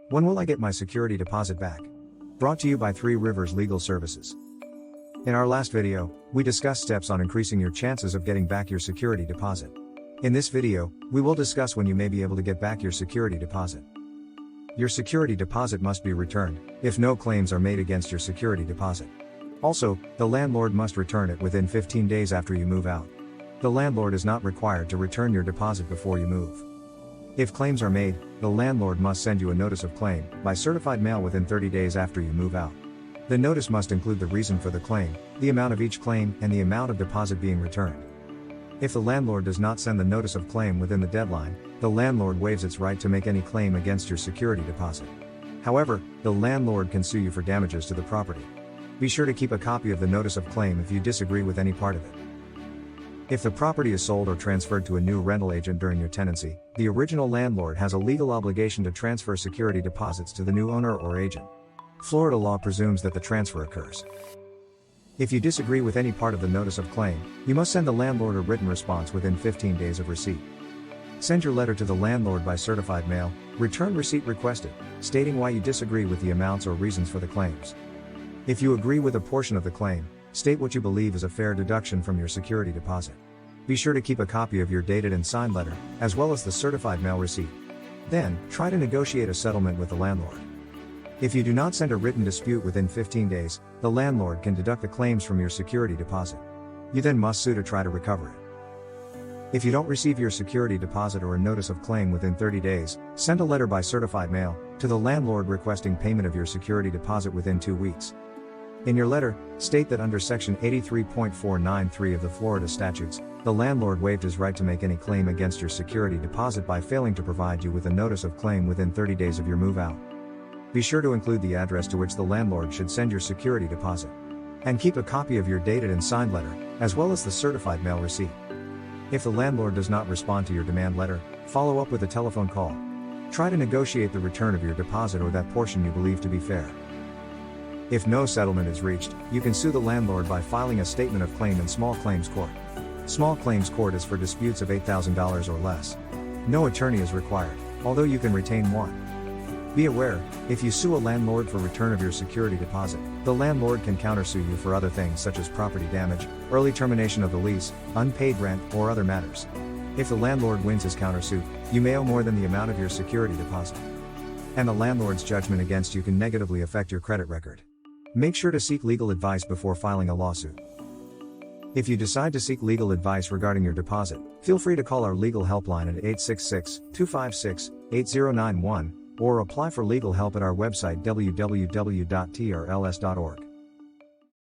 When will I get my security deposit back? Brought to you by Three Rivers Legal Services. In our last video, we discussed steps on increasing your chances of getting back your security deposit. In this video, we will discuss when you may be able to get back your security deposit. Your security deposit must be returned, if no claims are made against your security deposit. Also, the landlord must return it within 15 days after you move out. The landlord is not required to return your deposit before you move. If claims are made, the landlord must send you a notice of claim by certified mail within 30 days after you move out. The notice must include the reason for the claim, the amount of each claim, and the amount of deposit being returned. If the landlord does not send the notice of claim within the deadline, the landlord waives its right to make any claim against your security deposit. However, the landlord can sue you for damages to the property. Be sure to keep a copy of the notice of claim if you disagree with any part of it. If the property is sold or transferred to a new rental agent during your tenancy, the original landlord has a legal obligation to transfer security deposits to the new owner or agent. Florida law presumes that the transfer occurs. If you disagree with any part of the notice of claim, you must send the landlord a written response within 15 days of receipt. Send your letter to the landlord by certified mail, return receipt requested, stating why you disagree with the amounts or reasons for the claims. If you agree with a portion of the claim, state what you believe is a fair deduction from your security deposit. Be sure to keep a copy of your dated and signed letter, as well as the certified mail receipt. Then, try to negotiate a settlement with the landlord. If you do not send a written dispute within 15 days, the landlord can deduct the claims from your security deposit. You then must sue to try to recover it. If you don't receive your security deposit or a notice of claim within 30 days, send a letter by certified mail to the landlord requesting payment of your security deposit within 2 weeks. In your letter, state that under Section 83.493 of the Florida statutes, the landlord waived his right to make any claim against your security deposit by failing to provide you with a notice of claim within 30 days of your move out. Be sure to include the address to which the landlord should send your security deposit. And keep a copy of your dated and signed letter, as well as the certified mail receipt. If the landlord does not respond to your demand letter, follow up with a telephone call. Try to negotiate the return of your deposit or that portion you believe to be fair. If no settlement is reached, you can sue the landlord by filing a statement of claim in small claims court. Small claims court is for disputes of $8,000 or less. No attorney is required, although you can retain one. Be aware, if you sue a landlord for return of your security deposit, the landlord can countersue you for other things such as property damage, early termination of the lease, unpaid rent, or other matters. If the landlord wins his countersuit, you may owe more than the amount of your security deposit. And the landlord's judgment against you can negatively affect your credit record. Make sure to seek legal advice before filing a lawsuit. If you decide to seek legal advice regarding your deposit, feel free to call our legal helpline at 866-256-8091, or apply for legal help at our website www.trls.org.